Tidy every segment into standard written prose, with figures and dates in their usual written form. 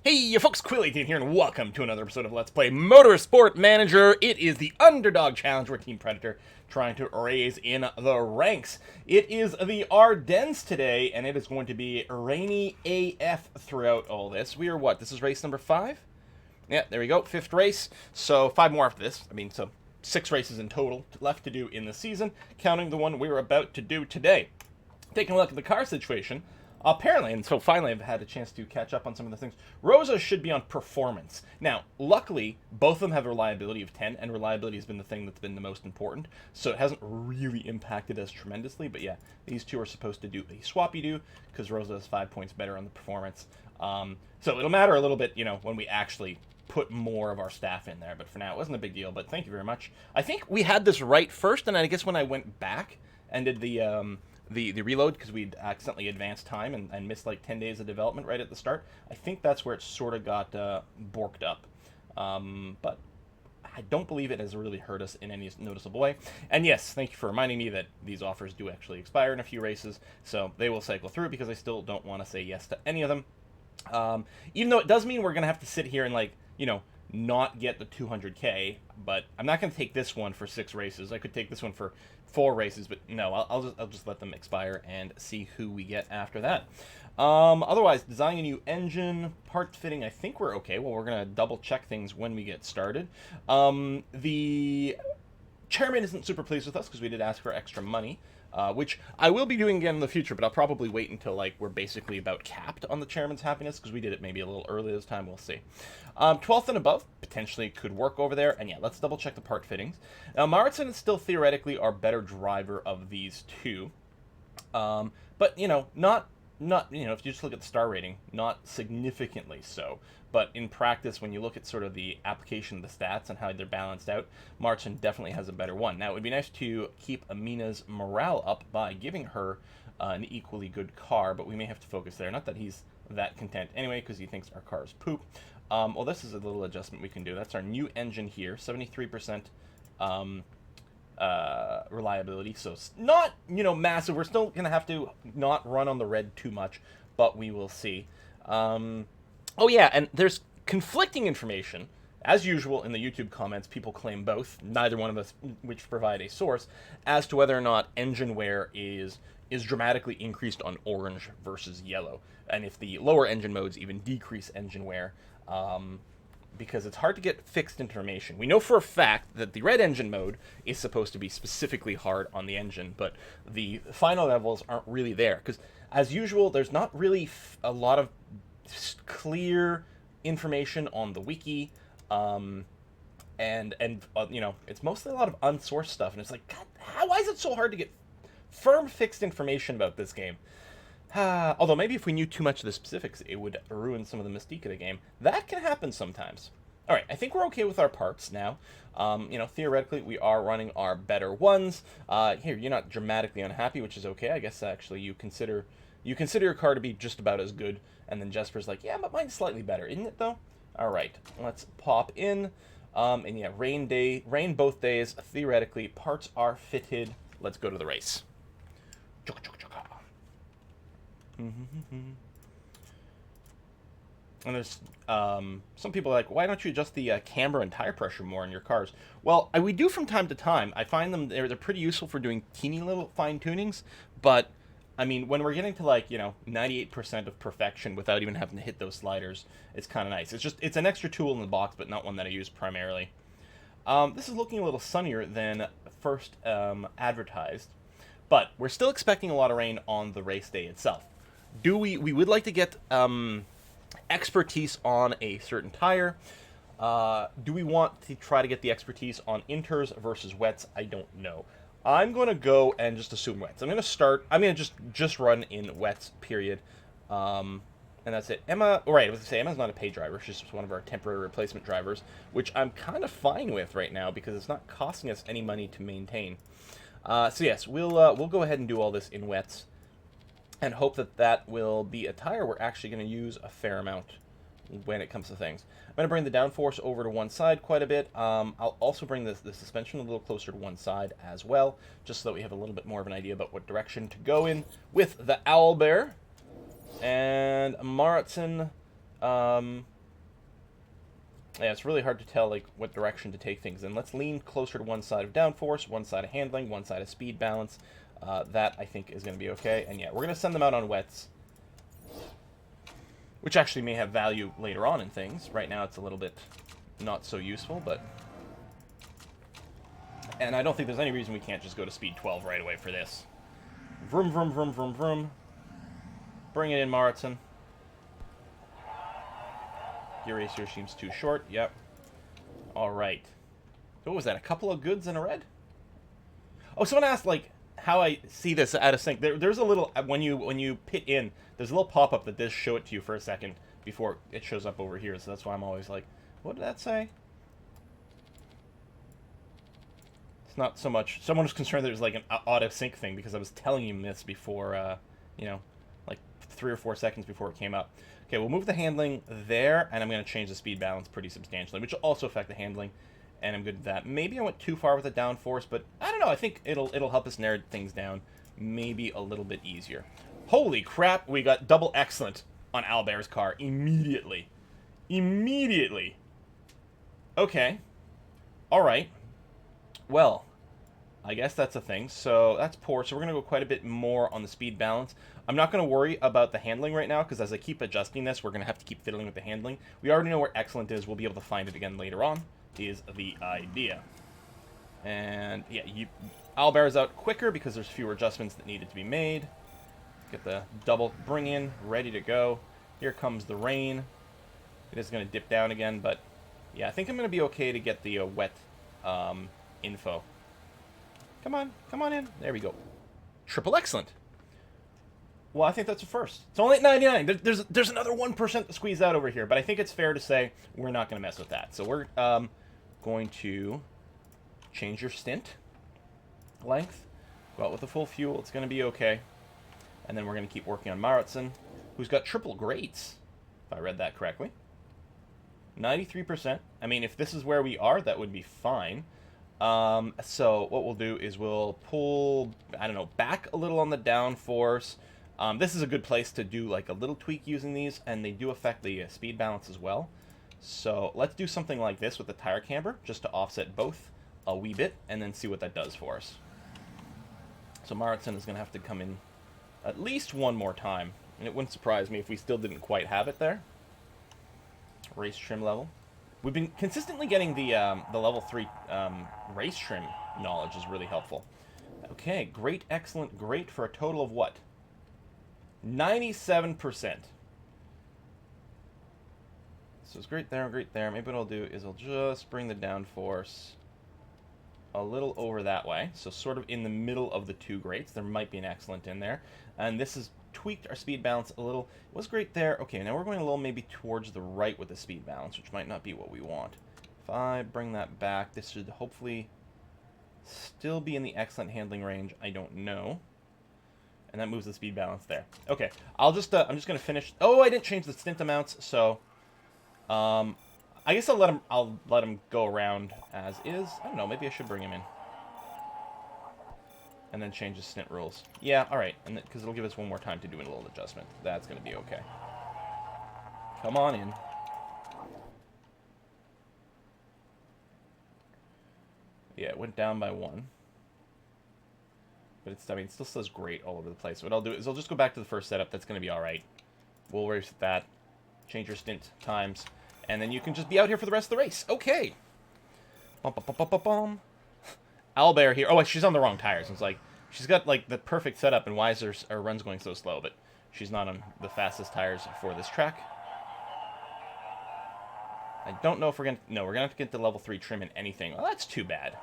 Hey, you folks, Quill18 here, and welcome to another episode of Let's Play Motorsport Manager. It is the Underdog Challenge where Team Predator trying to raise in the ranks. It is the Ardennes today, and it is going to be rainy AF throughout all this. We are what? This is race number 5? Yeah, there we go, 5th race. So 5 more after this. So 6 races in total left to do in the season, counting the one we're about to do today. Taking a look at the car situation. Apparently, and so finally I've had a chance to catch up on some of the things, Rosa should be on performance. Now, luckily, both of them have a reliability of 10, and reliability has been the thing that's been the most important, so it hasn't really impacted us tremendously, but yeah, these two are supposed to do a swappy-do, because Rosa has 5 points better on the performance. So it'll matter a little bit, when we actually put more of our staff in there, but for now it wasn't a big deal, but thank you very much. I think we had this right first, and I guess when I went back and did the reload, because we'd accidentally advanced time and missed like 10 days of development right at the start, I think that's where it sort of got borked up. But I don't believe it has really hurt us in any noticeable way. And yes, thank you for reminding me that these offers do actually expire in a few races, so they will cycle through because I still don't want to say yes to any of them. Even though it does mean we're going to have to sit here and, like, not get the 200k, but I'm not going to take this one for 6 races. I could take this one for 4 races, but no, I'll just let them expire and see who we get after that. Otherwise, designing a new engine, part fitting, I think we're okay. Well, we're going to double check things when we get started. The chairman isn't super pleased with us because we did ask for extra money. Which I will be doing again in the future, but I'll probably wait until, like, we're basically about capped on the chairman's happiness, because we did it maybe a little early this time, we'll see. 12th and above potentially could work over there, and yeah, let's double check the part fittings. Now, Maritson is still theoretically our better driver of these two, but, not, if you just look at the star rating, not significantly so. But in practice, when you look at sort of the application of the stats and how they're balanced out, Martin definitely has a better one. Now, it would be nice to keep Amina's morale up by giving her an equally good car, but we may have to focus there. Not that he's that content anyway, because he thinks our car is poop. Well, this is a little adjustment we can do. That's our new engine here, 73% reliability, so it's not, massive. We're still going to have to not run on the red too much, but we will see. Oh yeah, and there's conflicting information. As usual, in the YouTube comments, people claim both, neither one of us which provide a source, as to whether or not engine wear is dramatically increased on orange versus yellow, and if the lower engine modes even decrease engine wear, because it's hard to get fixed information. We know for a fact that the red engine mode is supposed to be specifically hard on the engine, but the final levels aren't really there, because as usual, there's not really a lot of clear information on the wiki, and it's mostly a lot of unsourced stuff, and it's like, God, why is it so hard to get firm fixed information about this game? Although maybe if we knew too much of the specifics, it would ruin some of the mystique of the game. That can happen sometimes. All right, I think we're okay with our parts now. Theoretically, we are running our better ones. Here, you're not dramatically unhappy, which is okay. I guess actually you consider your car to be just about as good, and then Jesper's like, yeah, but mine's slightly better, isn't it, though? All right, let's pop in. And yeah, rain both days. Theoretically, parts are fitted. Let's go to the race. And there's some people are like, why don't you adjust the camber and tire pressure more in your cars? Well, we do from time to time. I find them, they're pretty useful for doing teeny little fine tunings, but I mean, when we're getting to, like, 98% of perfection without even having to hit those sliders, it's kind of nice. It's an extra tool in the box, but not one that I use primarily. This is looking a little sunnier than first advertised, but we're still expecting a lot of rain on the race day itself. We would like to get expertise on a certain tire. Do we want to try to get the expertise on inters versus wets? I don't know. I'm going to go and just assume wets. I'm going to just run in wets, period. And that's it. Emma, right, I was going to say, Emma's not a paid driver. She's just one of our temporary replacement drivers, which I'm kind of fine with right now because it's not costing us any money to maintain. So yes, we'll go ahead and do all this in wets and hope that will be a tire we're actually going to use a fair amount when it comes to things. I'm going to bring the downforce over to one side quite a bit. I'll also bring the suspension a little closer to one side as well, just so that we have a little bit more of an idea about what direction to go in with the Owlbear. And Maritson Yeah, it's really hard to tell like what direction to take things in. Let's lean closer to one side of downforce, one side of handling, one side of speed balance. That, I think, is going to be okay. And yeah, we're going to send them out on wets, which actually may have value later on in things. Right now it's a little bit not so useful, but... And I don't think there's any reason we can't just go to speed 12 right away for this. Vroom, vroom, vroom, vroom, vroom. Bring it in, Maritson. Gear ratio seems too short. Yep. All right. What was that? A couple of goods and a red? Oh, someone asked like how I see this out of sync. There's a little when you pit in. There's a little pop-up that does show it to you for a second before it shows up over here. So that's why I'm always like, what did that say? It's not so much. Someone was concerned that it was like an auto sync thing because I was telling him this before, you know, like 3 or 4 seconds before it came up. Okay, we'll move the handling there, and I'm going to change the speed balance pretty substantially, which will also affect the handling, and I'm good with that. Maybe I went too far with the downforce, but I don't know. I think it'll help us narrow things down maybe a little bit easier. Holy crap, we got double excellent on Albert's car immediately. Immediately. Okay. All right. Well, I guess that's a thing. So that's poor. So we're going to go quite a bit more on the speed balance. I'm not going to worry about the handling right now, because as I keep adjusting this, we're going to have to keep fiddling with the handling. We already know where excellent is. We'll be able to find it again later on, is the idea. And yeah, Albert's out quicker because there's fewer adjustments that needed to be made. Get the double bring in, ready to go. Here comes the rain. It is going to dip down again, but yeah, I think I'm going to be okay to get the wet info. Come on in. There we go. Triple excellent. Well, I think that's a first. It's only at 99. There's another 1% to squeeze out over here, but I think it's fair to say we're not going to mess with that. So we're going to change your stint length. Go out with the full fuel. It's going to be okay. And then we're going to keep working on Maritson, who's got triple greats, if I read that correctly. 93%. I mean, if this is where we are, that would be fine. So what we'll do is we'll pull, I don't know, back a little on the downforce. This is a good place to do like a little tweak using these, and they do affect the speed balance as well. So let's do something like this with the tire camber, just to offset both a wee bit, and then see what that does for us. So Maritson is going to have to come in at least one more time, and it wouldn't surprise me if we still didn't quite have it there. Race trim level. We've been consistently getting the level 3 race trim knowledge is really helpful. Okay, great, excellent, great for a total of what? 97%. So it's great there, great there. Maybe what I'll do is I'll just bring the downforce a little over that way. So sort of in the middle of the two greats. There might be an excellent in there. And this has tweaked our speed balance a little. It was great there. Okay, now we're going a little maybe towards the right with the speed balance, which might not be what we want. If I bring that back, this should hopefully still be in the excellent handling range. I don't know. And that moves the speed balance there. Okay, I'm just going to finish. Oh, I didn't change the stint amounts, so I guess I'll let him go around as is. I don't know, maybe I should bring him in. And then change the stint rules. Yeah, all right, and because it'll give us one more time to do a little adjustment. That's going to be okay. Come on in. Yeah, it went down by 1. But it's, I mean, it still says great all over the place. So what I'll do is I'll just go back to the first setup. That's going to be all right. We'll race with that. Change your stint times. And then you can just be out here for the rest of the race. Okay. Bum, bum, bum, bum, bum, bum. Albert here. Oh, she's on the wrong tires. It's like, she's got, like, the perfect setup, and why is her run's going so slow? But she's not on the fastest tires for this track. I don't know if we're going to... No, we're going to have to get the level 3 trim in anything. Well, that's too bad.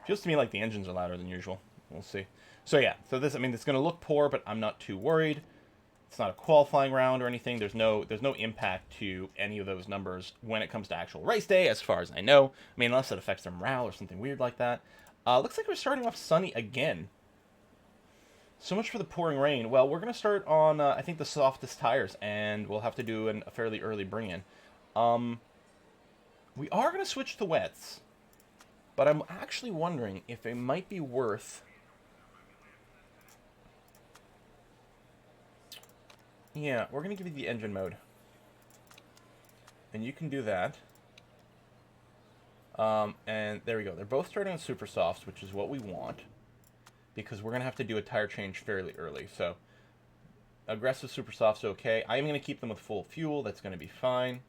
Feels to me like the engines are louder than usual. We'll see. So yeah, so this, I mean, it's going to look poor, but I'm not too worried. It's not a qualifying round or anything. There's no impact to any of those numbers when it comes to actual race day, as far as I know. I mean, unless it affects their morale or something weird like that. Looks like we're starting off sunny again. So much for the pouring rain. Well, we're going to start on, I think, the softest tires, and we'll have to do a fairly early bring-in. We are going to switch to wets. But I'm actually wondering if it might be worth... Yeah, we're going to give you the engine mode. And you can do that. And there we go. They're both starting on super softs, which is what we want, because we're going to have to do a tire change fairly early. So aggressive super softs, okay. I'm going to keep them with full fuel. That's going to be fine.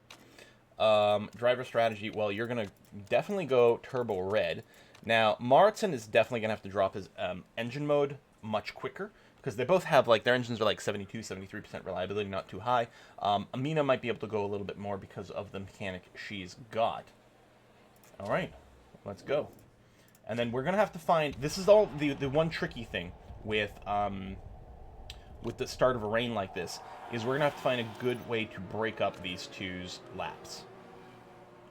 Driver strategy, well, you're going to definitely go turbo red. Now, Maritson is definitely going to have to drop his engine mode much quicker, because they both have, like, their engines are like 72, 73% reliability, not too high. Amina might be able to go a little bit more because of the mechanic she's got. All right, let's go. And then we're going to have to find, this is all the one tricky thing with the start of a rain like this, is we're going to have to find a good way to break up these two's laps.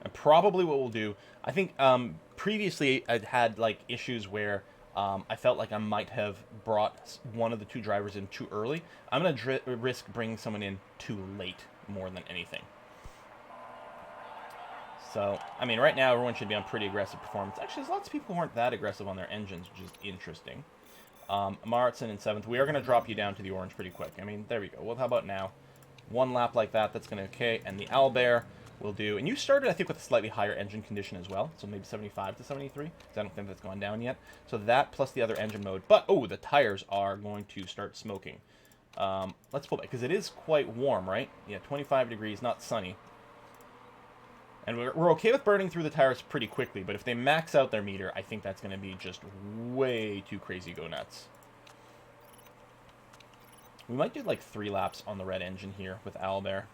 And probably what we'll do, I think previously I'd had like issues where I felt like I might have brought one of the two drivers in too early. I'm going to risk bringing someone in too late more than anything. So, I mean, right now everyone should be on pretty aggressive performance. Actually, there's lots of people who aren't that aggressive on their engines, which is interesting. Maritson in 7th. We are going to drop you down to the orange pretty quick. I mean, there we go. Well, how about now? One lap like that, that's going to okay. And the Owlbear will do. And you started, I think, with a slightly higher engine condition as well. So maybe 75 to 73, because I don't think that's gone down yet. So that plus the other engine mode. But, oh, the tires are going to start smoking. Let's pull back, because it is quite warm, right? Yeah, 25 degrees, not sunny. And we're okay with burning through the tires pretty quickly, but if they max out their meter, I think that's going to be just way too crazy go nuts. We might do like 3 laps on the red engine here with Owlbear.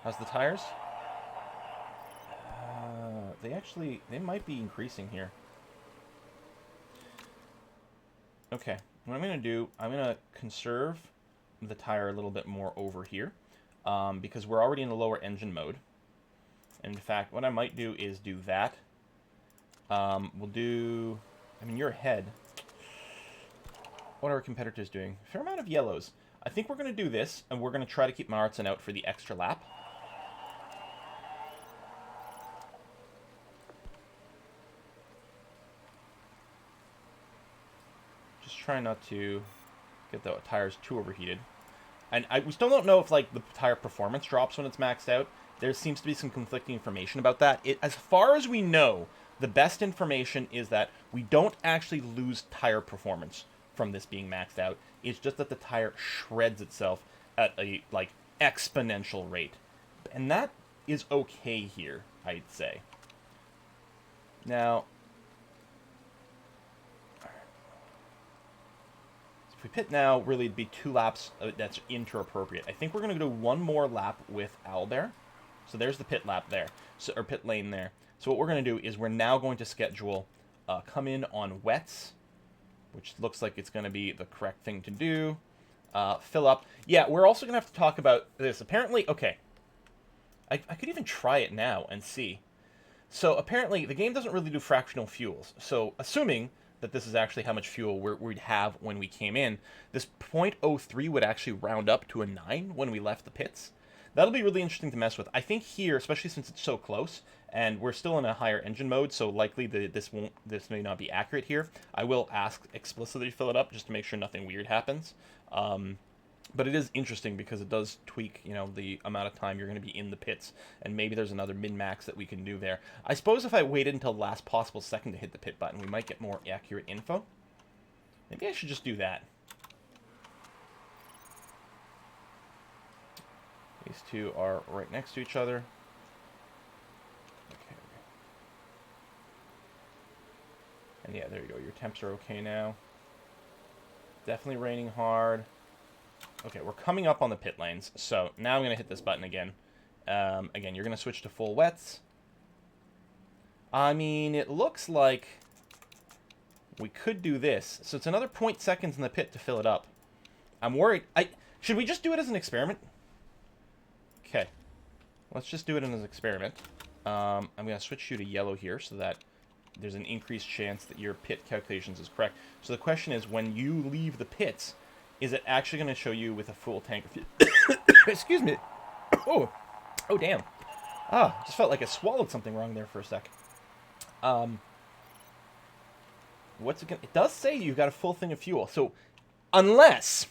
How's the tires? They might be increasing here. Okay, what I'm going to do, I'm going to conserve the tire a little bit more over here, because we're already in the lower engine mode. In fact, what I might do is do that. We'll do... I mean, you're ahead. What are our competitors doing? A fair amount of yellows. I think we're going to do this, and we're going to try to keep Maritson out for the extra lap. Just try not to get the tires too overheated. And we still don't know if, like, the tire performance drops when it's maxed out. There seems to be some conflicting information about that. As far as we know, the best information is that we don't actually lose tire performance from this being maxed out. It's just that the tire shreds itself at a, like, exponential rate. And that is okay here, I'd say. Now, if we pit now, really it'd be 2 laps that's inter-appropriate. I think we're going to do one more lap with Owlbear. So there's the pit lap there, or pit lane there. So what we're going to do is we're now going to schedule come in on wets, which looks like it's going to be the correct thing to do. Fill up. Yeah, we're also going to have to talk about this. Apparently, okay, I could even try it now and see. So apparently the game doesn't really do fractional fuels. So assuming that this is actually how much fuel we'd have when we came in, this 0.03 would actually round up to a 9 when we left the pits. That'll be really interesting to mess with. I think here, especially since it's so close, and we're still in a higher engine mode, so likely this may not be accurate here. I will ask explicitly to fill it up just to make sure nothing weird happens. But it is interesting because it does tweak, you know, the amount of time you're going to be in the pits, and maybe there's another min-max that we can do there. I suppose if I waited until the last possible second to hit the pit button, we might get more accurate info. Maybe I should just do that. These two are right next to each other. Okay. And yeah, there you go. Your temps are okay now. Definitely raining hard. Okay, we're coming up on the pit lanes. So now I'm going to hit this button again. Again, you're going to switch to full wets. I mean, it looks like we could do this. So it's another 0.0 seconds in the pit to fill it up. I'm worried. Should we just do it as an experiment? Okay, let's just do it as an experiment. I'm going to switch you to yellow here so that there's an increased chance that your pit calculations is correct. So the question is, when you leave the pits, is it actually going to show you with a full tank of fuel? Excuse me. Oh, damn. Just felt like I swallowed something wrong there for a sec. What's it going to... It does say you've got a full thing of fuel. So, unless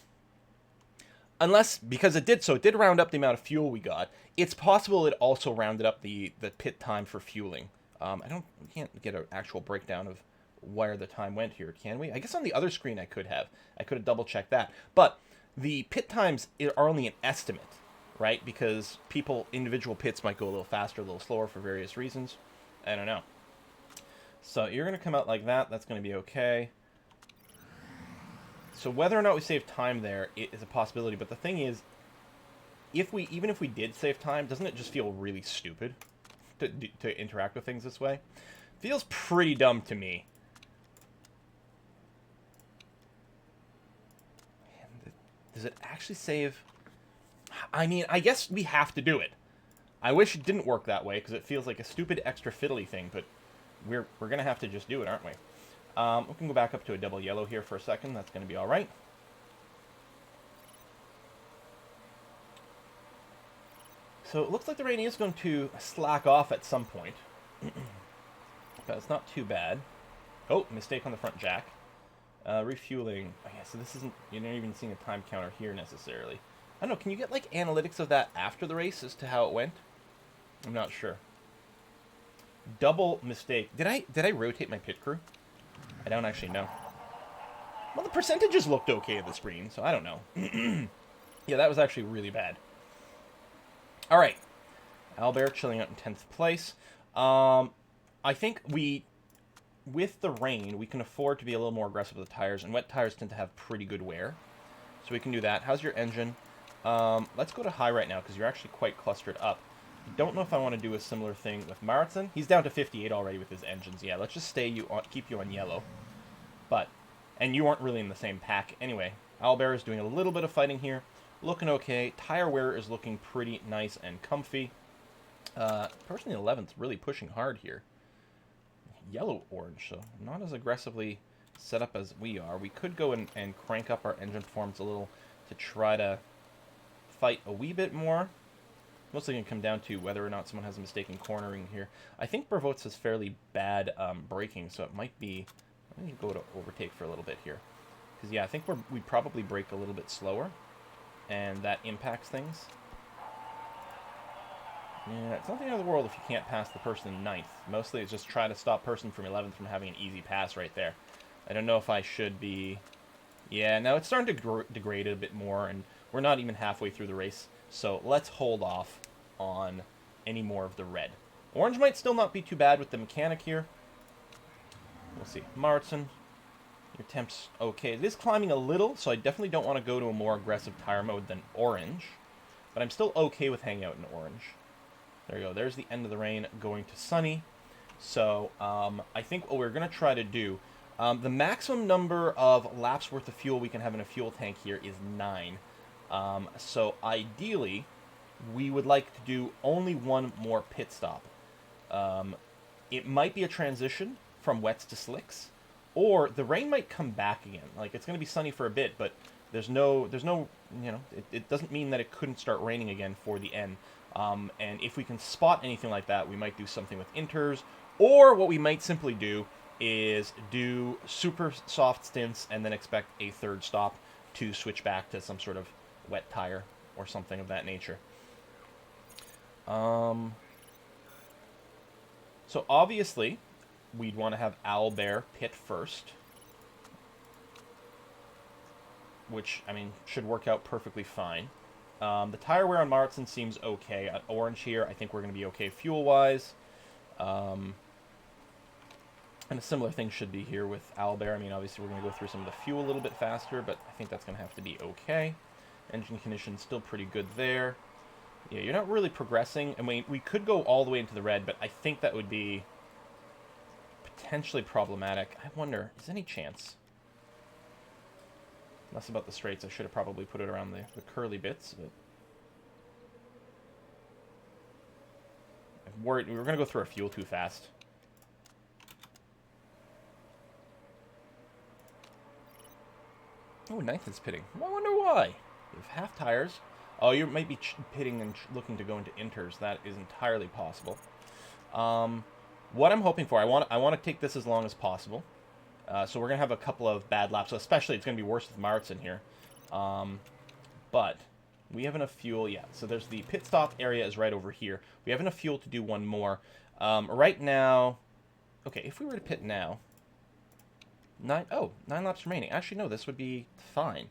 Unless, because it did round up the amount of fuel we got. It's possible it also rounded up the pit time for fueling. We can't get an actual breakdown of where the time went here, can we? I guess on the other screen I could have double checked that. But the pit times are only an estimate, right? Because individual pits might go a little faster, a little slower for various reasons. I don't know. So you're going to come out like that. That's going to be okay. So whether or not we save time there is a possibility. But the thing is, even if we did save time, doesn't it just feel really stupid to interact with things this way? Feels pretty dumb to me. Does it actually save? I mean, I guess we have to do it. I wish it didn't work that way, because it feels like a stupid extra fiddly thing, but we're going to have to just do it, aren't we? We can go back up to a double yellow here for a second. That's going to be all right. So it looks like the rain is going to slack off at some point. But it's not too bad. Oh, mistake on the front jack. Refueling. Oh, yeah, so this isn't... You're not even seeing a time counter here necessarily. I don't know, can you get, like, analytics of that after the race as to how it went? I'm not sure. Double mistake. Did I rotate my pit crew? I don't actually know. Well, the percentages looked okay on the screen, so I don't know. Yeah, that was actually really bad. All right. Albert chilling out in 10th place. I think with the rain, we can afford to be a little more aggressive with the tires, and wet tires tend to have pretty good wear. So we can do that. How's your engine? Let's go to high right now, because you're actually quite clustered up. Don't know if I want to do a similar thing with Marathon. He's down to 58 already with his engines. Yeah, let's just keep you on yellow. And you aren't really in the same pack anyway. Albert is doing a little bit of fighting here. Looking okay. Tire wear is looking pretty nice and comfy. Personally, 11th really pushing hard here. Yellow-orange, so not as aggressively set up as we are. We could go and crank up our engine performance a little to try to fight a wee bit more. Mostly going to come down to whether or not someone has a mistake in cornering here. I think Bravotz has fairly bad braking, so it might be... Let me go to overtake for a little bit here. Because, yeah, I think we probably brake a little bit slower, and that impacts things. Yeah, it's not the end of the world if you can't pass the person in 9th. Mostly it's just try to stop person from 11th from having an easy pass right there. I don't know if I should be... Yeah, now it's starting to degrade it a bit more, and we're not even halfway through the race. So let's hold off on any more of the red. Orange might still not be too bad with the mechanic here. We'll see. Martin, your temp's okay. It is climbing a little, so I definitely don't want to go to a more aggressive tire mode than orange. But I'm still okay with hanging out in orange. There you go. There's the end of the rain going to sunny. So I think what we're going to try to do, the maximum number of laps worth of fuel we can have in a fuel tank here is 9. So ideally, we would like to do only one more pit stop. It might be a transition from wets to slicks, or the rain might come back again. Like, it's going to be sunny for a bit, but there's no, you know, it doesn't mean that it couldn't start raining again for the end. And if we can spot anything like that, we might do something with inters, or what we might simply do is do super soft stints and then expect a third stop to switch back to some sort of wet tire or something of that nature. So obviously, we'd want to have Owlbear pit first, which, I mean, should work out perfectly fine. The tire wear on Marston seems okay. At orange here, I think we're going to be okay fuel-wise. And a similar thing should be here with Owlbear. I mean, obviously, we're going to go through some of the fuel a little bit faster, but I think that's going to have to be okay. Engine condition still pretty good there. Yeah, you're not really progressing. I mean, we could go all the way into the red, but I think that would be potentially problematic. I wonder, is there any chance? Less about the straights. I should have probably put it around the curly bits, but I'm worried we were going to go through our fuel too fast. Oh, 9th is pitting. I wonder why. You have half tires. Oh, you might be pitting and looking to go into inters. That is entirely possible. What I'm hoping for, I want to take this as long as possible. So we're going to have a couple of bad laps. So especially, it's going to be worse with Maritz in here. But We have enough fuel, yeah. So there's the pit stop area is right over here. We have enough fuel to do one more. Right now, okay, if we were to pit now, 9 laps remaining. Actually, no, this would be fine.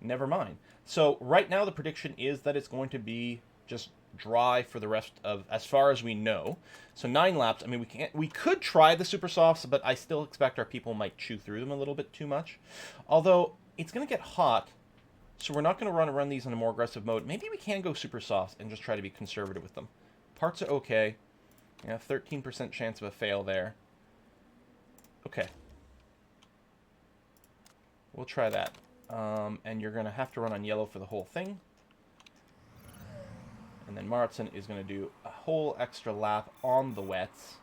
Never mind. So right now the prediction is that it's going to be just dry for the rest of, as far as we know. So 9 laps. I mean, we could try the super softs, but I still expect our people might chew through them a little bit too much. Although it's going to get hot, so we're not going to run these in a more aggressive mode. Maybe we can go super soft and just try to be conservative with them. Parts are okay. Yeah, 13% chance of a fail there. Okay. We'll try that. And you're going to have to run on yellow for the whole thing. And then Martin is going to do a whole extra lap on the wets,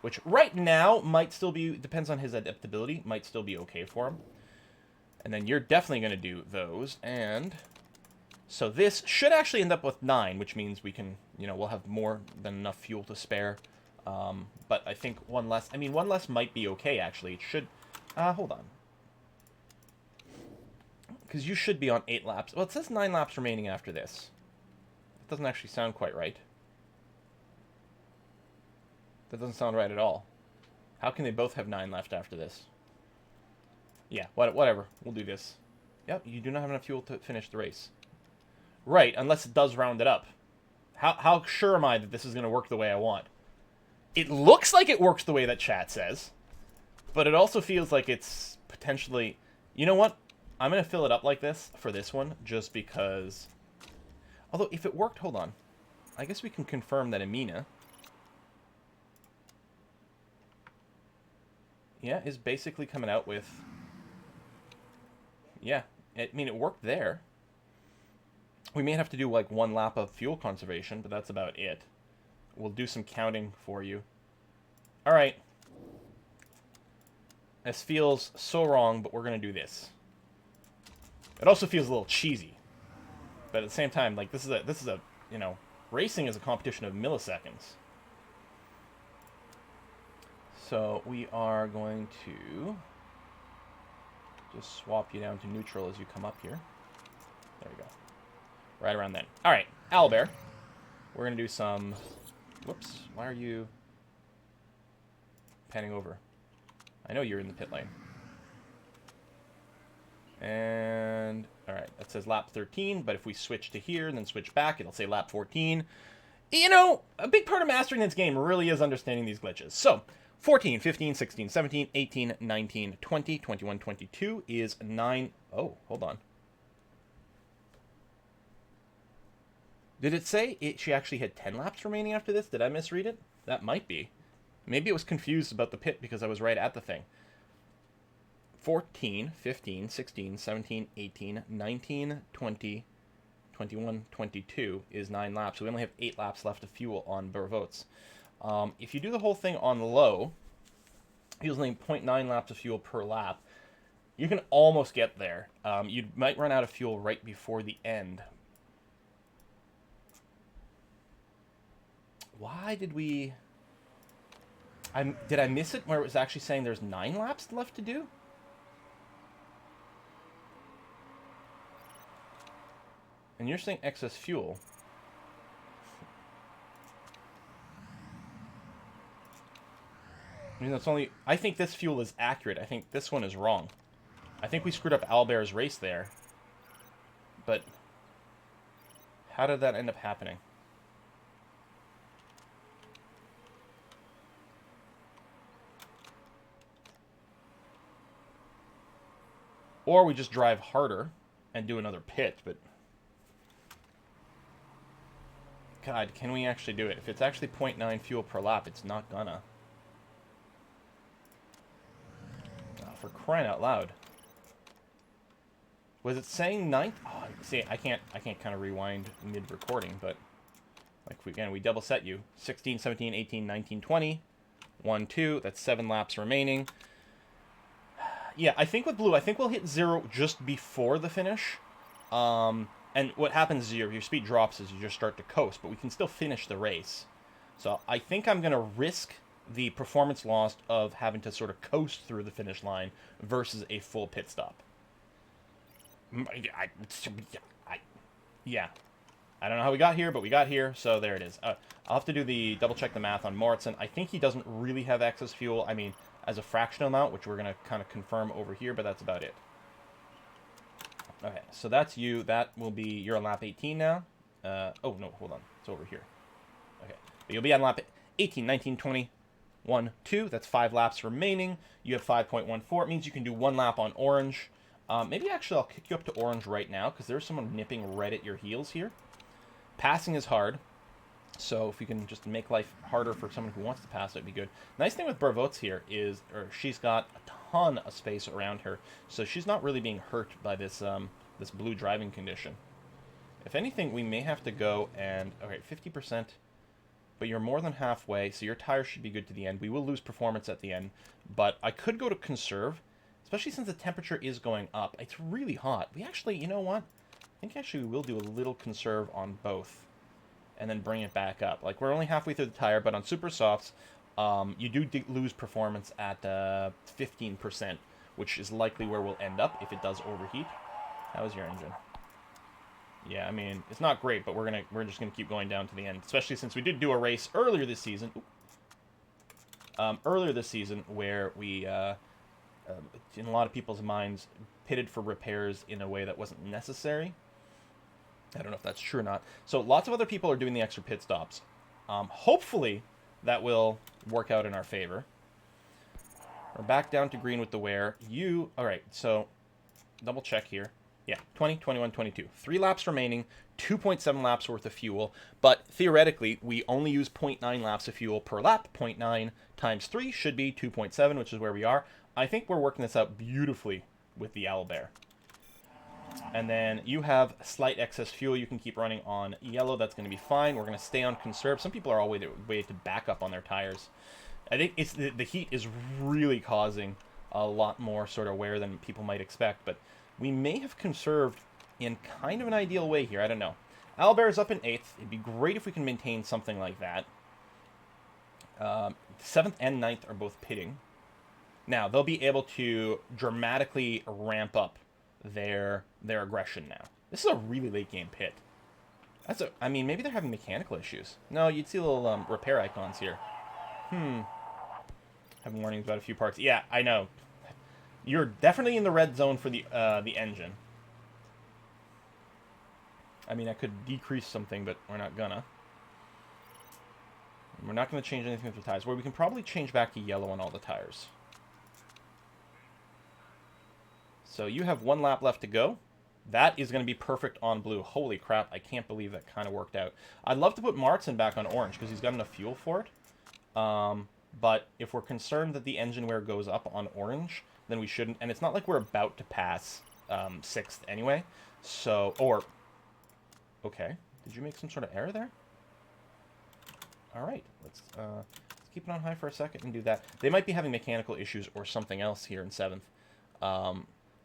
which right now might still be, depends on his adaptability, might still be okay for him. And then you're definitely going to do those. And so this should actually end up with 9, which means we can, you know, we'll have more than enough fuel to spare. But I think one less, I mean, one less might be okay, actually. It should, hold on. Because you should be on 8 laps. Well, it says 9 laps remaining after this. It doesn't actually sound quite right. That doesn't sound right at all. How can they both have 9 left after this? Yeah, whatever. We'll do this. Yep, you do not have enough fuel to finish the race. Right, unless it does round it up. How sure am I that this is going to work the way I want? It looks like it works the way that chat says. But it also feels like it's potentially... You know what? I'm going to fill it up like this for this one, just because... Although, if it worked... Hold on. I guess we can confirm that Amina... Yeah, is basically coming out with... Yeah, I mean, it worked there. We may have to do, like, 1 lap of fuel conservation, but that's about it. We'll do some counting for you. Alright. This feels so wrong, but we're going to do this. It also feels a little cheesy. But at the same time, like, this is a, you know, racing is a competition of milliseconds. So we are going to just swap you down to neutral as you come up here. There we go. Right around then. All right, Owlbear. We're going to do some... Whoops. Why are you panning over? I know you're in the pit lane. And... All right, that says lap 13, but if we switch to here and then switch back, it'll say lap 14. You know, a big part of mastering this game really is understanding these glitches. So, 14, 15, 16, 17, 18, 19, 20, 21, 22 is 9... Oh, hold on. Did it say she actually had 10 laps remaining after this? Did I misread it? That might be. Maybe it was confused about the pit because I was right at the thing. 14, 15, 16, 17, 18, 19, 20, 21, 22 is 9 laps. So we only have 8 laps left of fuel on Burvots. If you do the whole thing on low, using 0.9 laps of fuel per lap, you can almost get there. You might run out of fuel right before the end. Why did we... Did I miss it where it was actually saying there's 9 laps left to do? And you're saying excess fuel. I mean, that's only... I think this fuel is accurate. I think this one is wrong. I think we screwed up Owlbear's race there. But... how did that end up happening? Or we just drive harder and do another pit, but... God, can we actually do it? If it's actually 0.9 fuel per lap, it's not gonna. Oh, for crying out loud. Was it saying 9th? Oh, see, I can't kind of rewind mid-recording, but... like, again, we double set you. 16, 17, 18, 19, 20. 1, 2, that's 7 laps remaining. Yeah, I think with blue, I think we'll hit 0 just before the finish. And what happens is your speed drops as you just start to coast, but we can still finish the race. So I think I'm going to risk the performance loss of having to sort of coast through the finish line versus a full pit stop. Yeah. I don't know how we got here, but we got here, so there it is. I'll have to do the double-check the math on Moritzen. I think he doesn't really have excess fuel. I mean, as a fractional amount, which we're going to kind of confirm over here, but that's about it. Okay, so that's you. That will be... You're on lap 18 now. Oh, no, hold on. It's over here. Okay. But you'll be on lap 18, 19, 20, 1, 2. That's 5 laps remaining. You have 5.14. It means you can do 1 lap on orange. Maybe actually I'll kick you up to orange right now, because there's someone nipping right at your heels here. Passing is hard, so if you can just make life harder for someone who wants to pass, that'd be good. Nice thing with Bervot's here is, she's got a ton of space around her, so she's not really being hurt by this this blue driving condition. If anything, we may have to go and... Okay, 50%, but you're more than halfway, so your tires should be good to the end. We will lose performance at the end, but I could go to conserve, especially since the temperature is going up. It's really hot. We actually, you know what? I think actually we will do a little conserve on both and then bring it back up. Like, we're only halfway through the tire, but on super softs, you do lose performance at 15%, which is likely where we'll end up if it does overheat. How's your engine? Yeah, I mean, it's not great, but we're just gonna keep going down to the end, especially since we did do a race earlier this season. Where we, in a lot of people's minds, pitted for repairs in a way that wasn't necessary. I don't know if that's true or not. So lots of other people are doing the extra pit stops. Hopefully that will work out in our favor. We're back down to green with the wear. All right, so double check here. Yeah, 20, 21, 22. 3 laps remaining, 2.7 laps worth of fuel. But theoretically, we only use 0.9 laps of fuel per lap. 0.9 times 3 should be 2.7, which is where we are. I think we're working this out beautifully with the Owlbear. And then you have slight excess fuel. You can keep running on yellow. That's going to be fine. We're going to stay on conserve. Some people are all way to back up on their tires. I think it's the heat is really causing a lot more sort of wear than people might expect. But we may have conserved in kind of an ideal way here. I don't know. Owlbear is up in 8th. It'd be great if we can maintain something like that. 7th and 9th are both pitting. Now, they'll be able to dramatically ramp up their aggression now. This is a really late game pit. I mean, maybe they're having mechanical issues. No, you'd see little repair icons here. Having warnings about a few parts. Yeah, I know. You're definitely in the red zone for the engine. I mean, I could decrease something, but we're not gonna. We're not gonna change anything with the tires. Where we can probably change back to yellow on all the tires. So you have 1 lap left to go. That is going to be perfect on blue. Holy crap, I can't believe that kind of worked out. I'd love to put Moritzen back on orange because he's got enough fuel for it. But if we're concerned that the engine wear goes up on orange, then we shouldn't. And it's not like we're about to pass 6th anyway. So, okay. Did you make some sort of error there? All right, let's keep it on high for a second and do that. They might be having mechanical issues or something else here in 7th.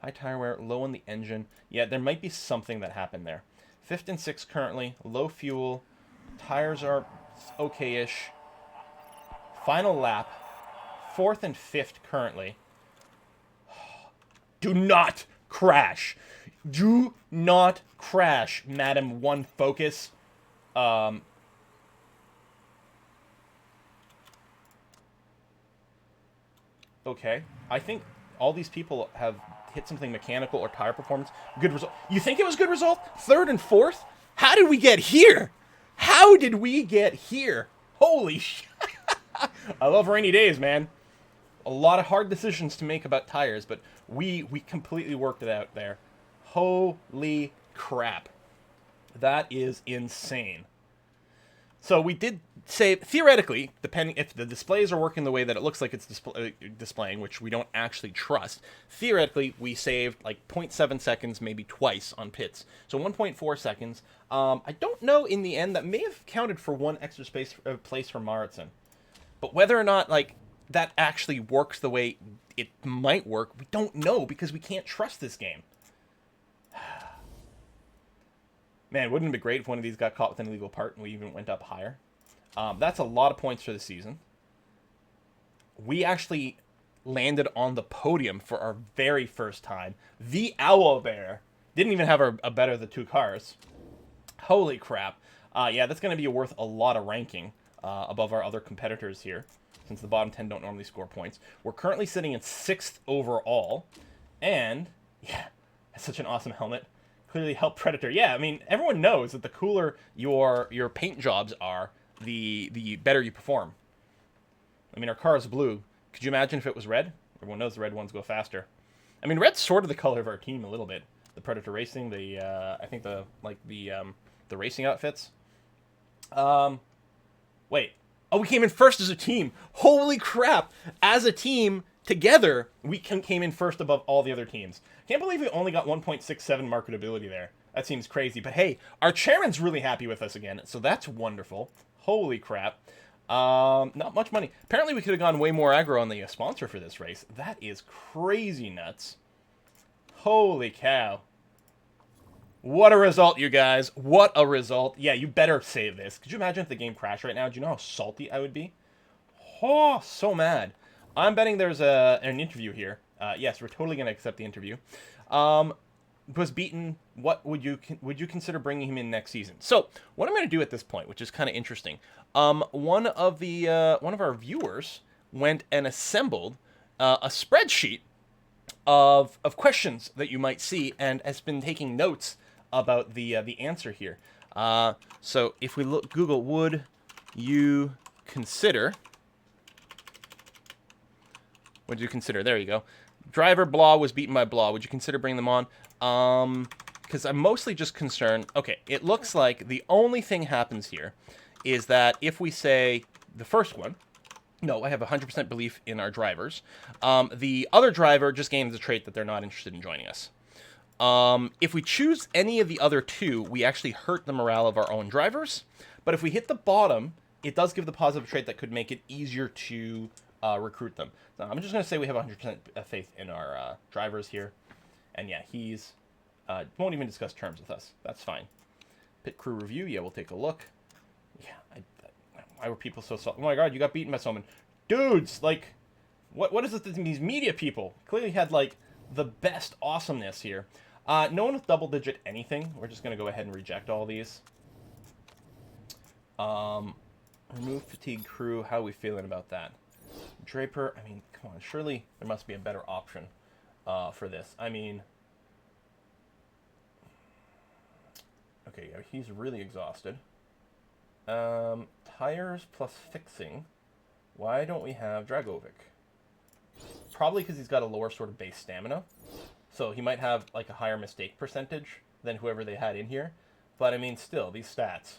High tire wear, low on the engine. Yeah, there might be something that happened there. 5th and 6th currently, low fuel. Tires are okay-ish. Final lap, 4th and 5th currently. Do not crash. Do not crash, Madam One Focus. Okay, I think all these people have hit something mechanical or tire performance. Good result. You think it was good result? 3rd and 4th? How did we get here? How did we get here? Holy shit. I love rainy days, man. A lot of hard decisions to make about tires, but we completely worked it out there. Holy crap. That is insane. So we did say, theoretically, depending if the displays are working the way that it looks like it's displaying, which we don't actually trust, theoretically, we saved like 0.7 seconds, maybe twice on pits. So 1.4 seconds. I don't know in the end, that may have counted for 1 extra place for Moritzen. But whether or not like that actually works the way it might work, we don't know because we can't trust this game. Man, wouldn't it be great if one of these got caught with an illegal part and we even went up higher? That's a lot of points for the season. We actually landed on the podium for our very first time. The Owlbear didn't even have a better of the 2 cars. Holy crap. Yeah, that's going to be worth a lot of ranking above our other competitors here, since the bottom 10 don't normally score points. We're currently sitting in 6th overall, and, yeah, that's such an awesome helmet. Clearly help Predator. Yeah, I mean, everyone knows that the cooler your paint jobs are, the better you perform. I mean, our car is blue. Could you imagine if it was red? Everyone knows the red ones go faster. I mean, red's sort of the color of our team a little bit. The Predator Racing, I think the racing outfits. Wait. Oh, we came in first as a team. Holy crap! As a team, together, we came in first above all the other teams. Can't believe we only got 1.67 marketability there. That seems crazy. But hey, our chairman's really happy with us again, so that's wonderful. Holy crap. Not much money. Apparently we could have gone way more aggro on the sponsor for this race. That is crazy nuts. Holy cow. What a result, you guys. What a result. Yeah, you better save this. Could you imagine if the game crashed right now? Do you know how salty I would be? Oh, so mad. I'm betting there's an interview here. Yes, we're totally going to accept the interview. Was beaten. What would you consider bringing him in next season? So what I'm going to do at this point, which is kind of interesting, one of our viewers went and assembled a spreadsheet of questions that you might see, and has been taking notes about the answer here. So if we look, Google, would you consider? Would you consider? There you go. Driver blah was beaten by blah. Would you consider bringing them on? Because I'm mostly just concerned. Okay, it looks like the only thing happens here is that if we say the first one, no, I have 100% belief in our drivers. The other driver just gains the trait that they're not interested in joining us. If we choose any of the other two, we actually hurt the morale of our own drivers. But if we hit the bottom, it does give the positive trait that could make it easier to recruit them. So I'm just going to say we have 100% faith in our drivers here. And yeah, he's won't even discuss terms with us. That's fine. Pit crew review. Yeah, we'll take a look. Yeah, why were people so salty? Oh my god, you got beaten by someone. Dudes, like, what is it that these media people clearly had, like, the best awesomeness here. No one with double-digit anything. We're just going to go ahead and reject all these. Remove fatigue crew. How are we feeling about that? Draper, I mean, come on. Surely there must be a better option for this. I mean, okay, yeah, he's really exhausted. Tires plus fixing. Why don't we have Dragovic? Probably because he's got a lower sort of base stamina. So he might have like a higher mistake percentage than whoever they had in here. But I mean, still, these stats.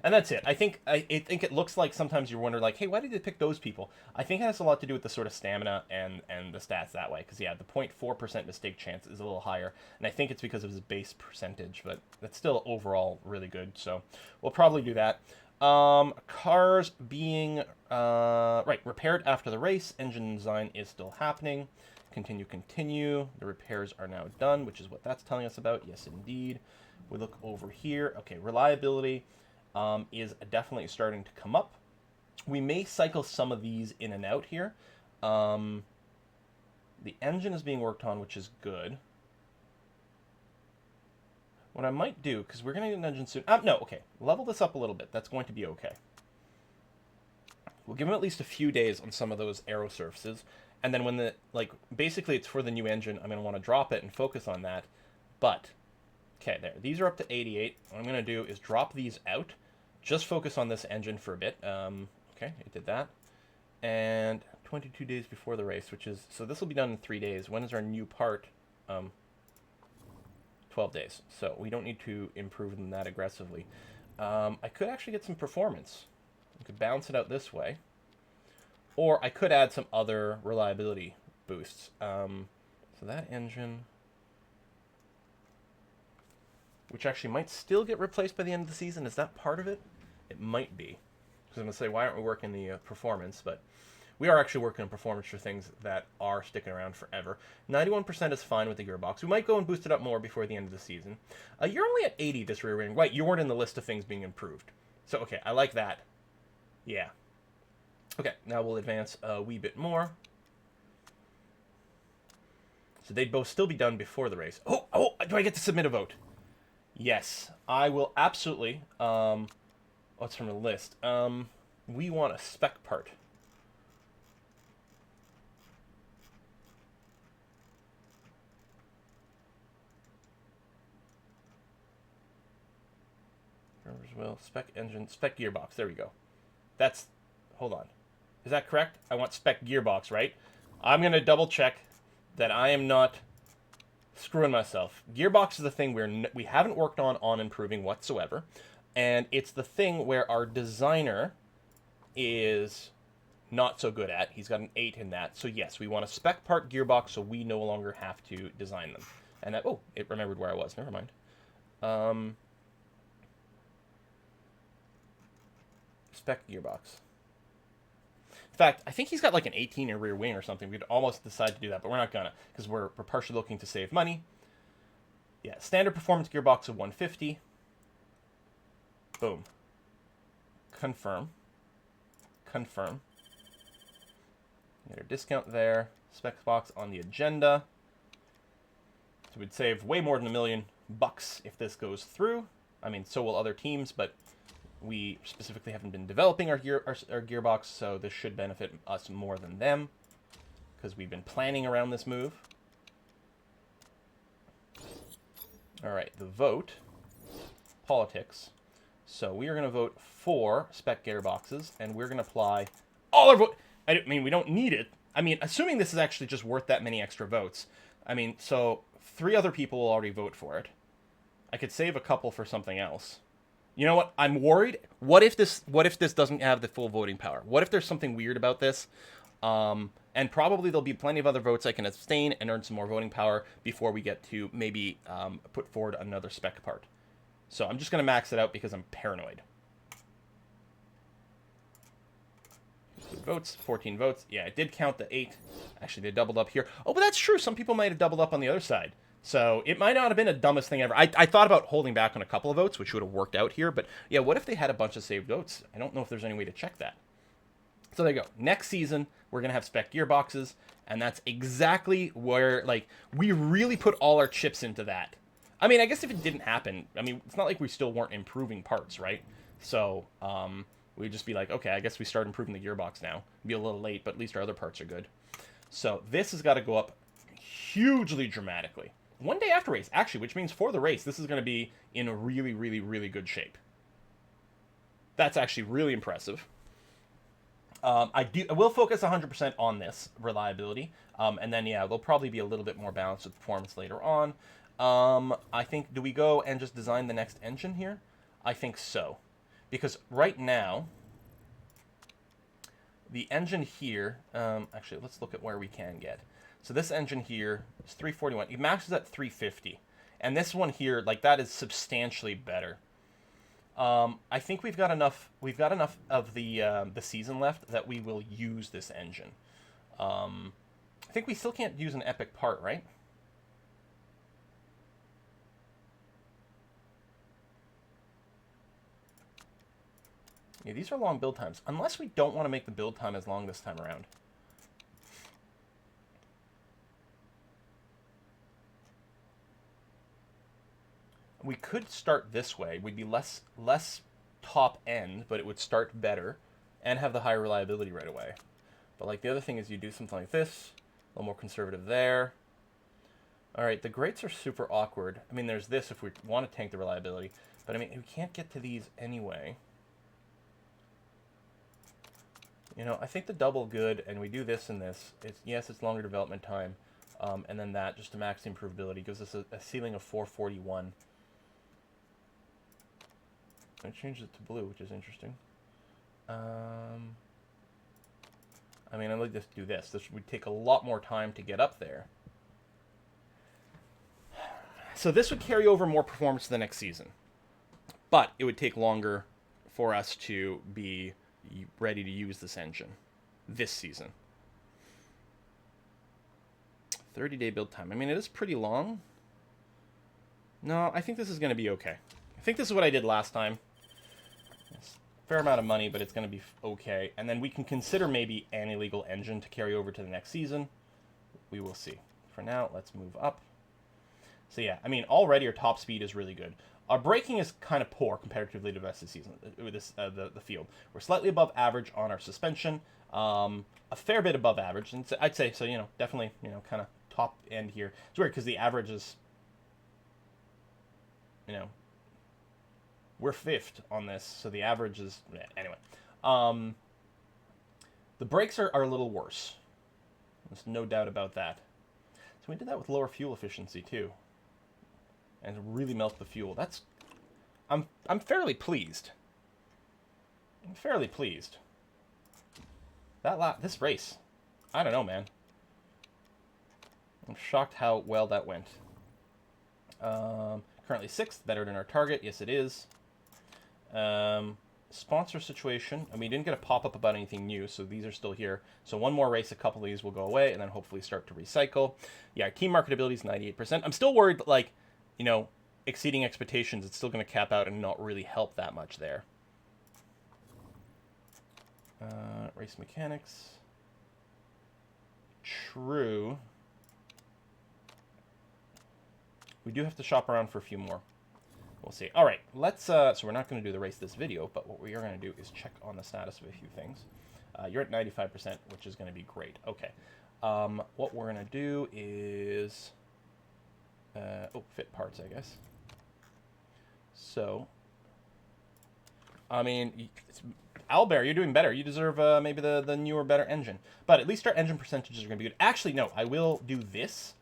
And that's it. I think it looks like sometimes you wonder, like, hey, why did they pick those people? I think it has a lot to do with the sort of stamina and the stats that way. Because, yeah, the 0.4% mistake chance is a little higher. And I think it's because of his base percentage. But that's still overall really good. So we'll probably do that. Cars being, repaired after the race. Engine design is still happening. Continue. The repairs are now done, which is what that's telling us about. Yes, indeed. We look over here. Okay, reliability is definitely starting to come up. We may cycle some of these in and out here. The engine is being worked on, which is good. What I might do, because we're going to get an engine soon. No, okay. Level this up a little bit. That's going to be okay. We'll give him at least a few days on some of those aero surfaces. And then when basically it's for the new engine, I'm going to want to drop it and focus on that. But, okay, there. These are up to 88. What I'm going to do is drop these out. Just focus on this engine for a bit. Okay, it did that. And 22 days before the race, which is... So this will be done in 3 days. When is our new part? 12 days. So we don't need to improve them that aggressively. I could actually get some performance. I could bounce it out this way. Or I could add some other reliability boosts. So that engine... which actually might still get replaced by the end of the season. Is that part of it? It might be. Because I'm going to say, why aren't we working the performance? But we are actually working on performance for things that are sticking around forever. 91% is fine with the gearbox. We might go and boost it up more before the end of the season. You're only at 80 this rear wing. Right, you weren't in the list of things being improved. So, okay, I like that. Yeah. Okay, now we'll advance a wee bit more. So they'd both still be done before the race. Oh, do I get to submit a vote? Yes. I will absolutely, what's from the list? We want a spec part. Well, spec engine, spec gearbox. There we go. That's, hold on. Is that correct? I want spec gearbox, right? I'm going to double check that I am not screwing myself. Gearbox is the thing we haven't worked on improving whatsoever. And it's the thing where our designer is not so good at. He's got an 8 in that. So yes, we want a spec part gearbox so we no longer have to design them. And that, oh, it remembered where I was. Never mind. Spec gearbox. In fact, I think he's got like an 18 in rear wing or something. We'd almost decide to do that, but we're not gonna, because we're partially looking to save money. Yeah, standard performance gearbox of 150. Boom. Confirm. Confirm. Get our discount there. Spec box on the agenda. So we'd save way more than $1 million if this goes through. I mean, so will other teams, but we specifically haven't been developing our gearbox, so this should benefit us more than them, because we've been planning around this move. Alright, the vote. Politics. So we are going to vote for spec gearboxes, and we're going to apply all our vote. I mean, we don't need it. I mean, assuming this is actually just worth that many extra votes. I mean, so 3 other people will already vote for it. I could save a couple for something else. You know what? I'm worried. What if this doesn't have the full voting power? What if there's something weird about this? And probably there'll be plenty of other votes I can abstain and earn some more voting power before we get to maybe put forward another spec part. So I'm just going to max it out because I'm paranoid. Votes, 14 votes. Yeah, I did count the 8. Actually, they doubled up here. Oh, but that's true. Some people might have doubled up on the other side. So it might not have been the dumbest thing ever. I thought about holding back on a couple of votes, which would have worked out here. But yeah, what if they had a bunch of saved votes? I don't know if there's any way to check that. So there you go. Next season, we're going to have spec gearboxes. And that's exactly where, like, we really put all our chips into that. I mean, I guess if it didn't happen, I mean, it's not like we still weren't improving parts, right? So we'd just be like, okay, I guess we start improving the gearbox now. It'd be a little late, but at least our other parts are good. So this has got to go up hugely dramatically. One day after race, actually, which means for the race, this is going to be in a really, really, really good shape. That's actually really impressive. I will focus 100% on this reliability, and then, yeah, there'll probably be a little bit more balance with performance later on. I think, do we go and just design the next engine here? I think so. Because right now, the engine here, actually, let's look at where we can get. So this engine here is 341. It maxes at 350. And this one here, like, that is substantially better. I think we've got enough of the season left that we will use this engine. I think we still can't use an epic part, right? Yeah, these are long build times. Unless we don't want to make the build time as long this time around. We could start this way. We'd be less top end, but it would start better and have the higher reliability right away. But like the other thing is you do something like this, a little more conservative there. All right, the grates are super awkward. I mean, there's this if we want to tank the reliability, but I mean, we can't get to these anyway. You know, I think the double good, and we do this and this. Yes, it's longer development time, and then that, just to max the improvability, gives us a ceiling of 441. I changed it to blue, which is interesting. I mean, I'd like to do this. This would take a lot more time to get up there. So this would carry over more performance to the next season. But it would take longer for us to be ready to use this engine this season. 30-day build time. I mean, it is pretty long. No, I think this is going to be okay. I think this is what I did last time. It's a fair amount of money, but it's going to be okay. And then we can consider maybe an illegal engine to carry over to the next season. We will see. For now, let's move up. So yeah, I mean, already our top speed is really good. Our braking is kind of poor comparatively to the rest of the season, the field. We're slightly above average on our suspension, a fair bit above average, and so I'd say, so, you know, definitely, you know, kind of top end here. It's weird because the average is, you know, we're 5th on this, so the average is, anyway. The brakes are a little worse. There's no doubt about that. So we did that with lower fuel efficiency too, and really melt the fuel. That's, I'm fairly pleased. I'm fairly pleased. This race, I don't know, man. I'm shocked how well that went. Currently 6th, better than our target. Yes, it is. Sponsor situation. I mean, we didn't get a pop-up about anything new, so these are still here. So one more race, a couple of these will go away, and then hopefully start to recycle. Yeah, team marketability is 98%. I'm still worried, like, you know, exceeding expectations, it's still going to cap out and not really help that much there. Race mechanics. True. We do have to shop around for a few more. We'll see. All right, let's, so we're not going to do the race this video, but what we are going to do is check on the status of a few things. You're at 95%, which is going to be great. Okay. What we're going to do is, fit parts, I guess. So, I mean, Albert, you're doing better. You deserve maybe the newer, better engine. But at least our engine percentages are going to be good. Actually, no, I will do this.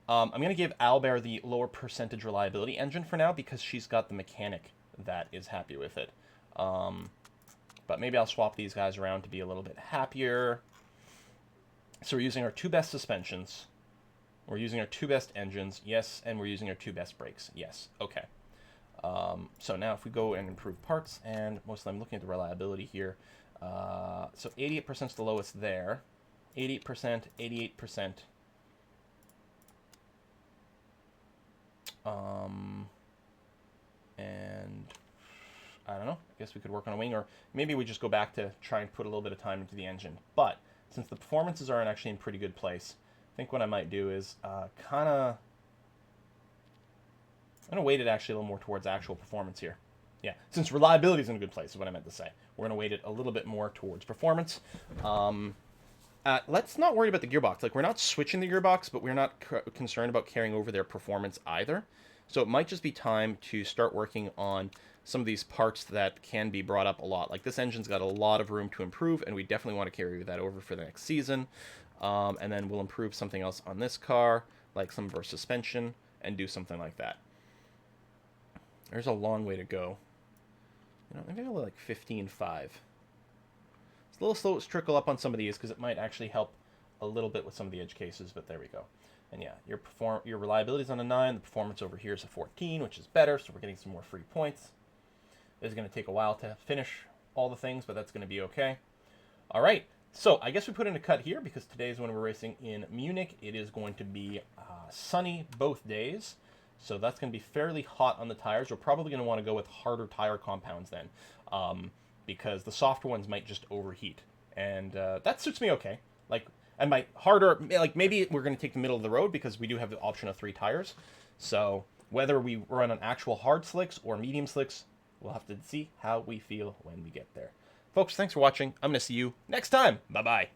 I'm going to give Albert the lower percentage reliability engine for now because she's got the mechanic that is happy with it. But maybe I'll swap these guys around to be a little bit happier. So we're using our 2 best suspensions. We're using our 2 best engines. Yes. And we're using our 2 best brakes. Yes. Okay. So now if we go and improve parts, and mostly I'm looking at the reliability here. So 88% is the lowest there. 88%, 88%. And I don't know, I guess we could work on a wing, or maybe we just go back to try and put a little bit of time into the engine. But since the performances are actually in pretty good place, I think what I might do is I'm going to weight it actually a little more towards actual performance here. Yeah, since reliability is in a good place is what I meant to say. We're going to weight it a little bit more towards performance. Let's not worry about the gearbox. Like, we're not switching the gearbox, but we're not concerned about carrying over their performance either. So it might just be time to start working on some of these parts that can be brought up a lot. Like, this engine's got a lot of room to improve, and we definitely want to carry that over for the next season. And then we'll improve something else on this car, like some of our suspension, and do something like that. There's a long way to go. You know, maybe I'll go like 15.5. It's a little slow to trickle up on some of these because it might actually help a little bit with some of the edge cases, but there we go. And yeah, your reliability is on a 9. The performance over here is a 14, which is better, so we're getting some more free points. It's going to take a while to finish all the things, but that's going to be okay. All right, so I guess we put in a cut here because today is when we're racing in Munich. It is going to be sunny both days, so that's going to be fairly hot on the tires. We're probably going to want to go with harder tire compounds then, because the softer ones might just overheat, and that suits me okay. Like, and my harder, like, maybe we're going to take the middle of the road because we do have the option of 3 tires. So whether we run on actual hard slicks or medium slicks, we'll have to see how we feel when we get there. Folks, thanks for watching. I'm going to see you next time. Bye-bye.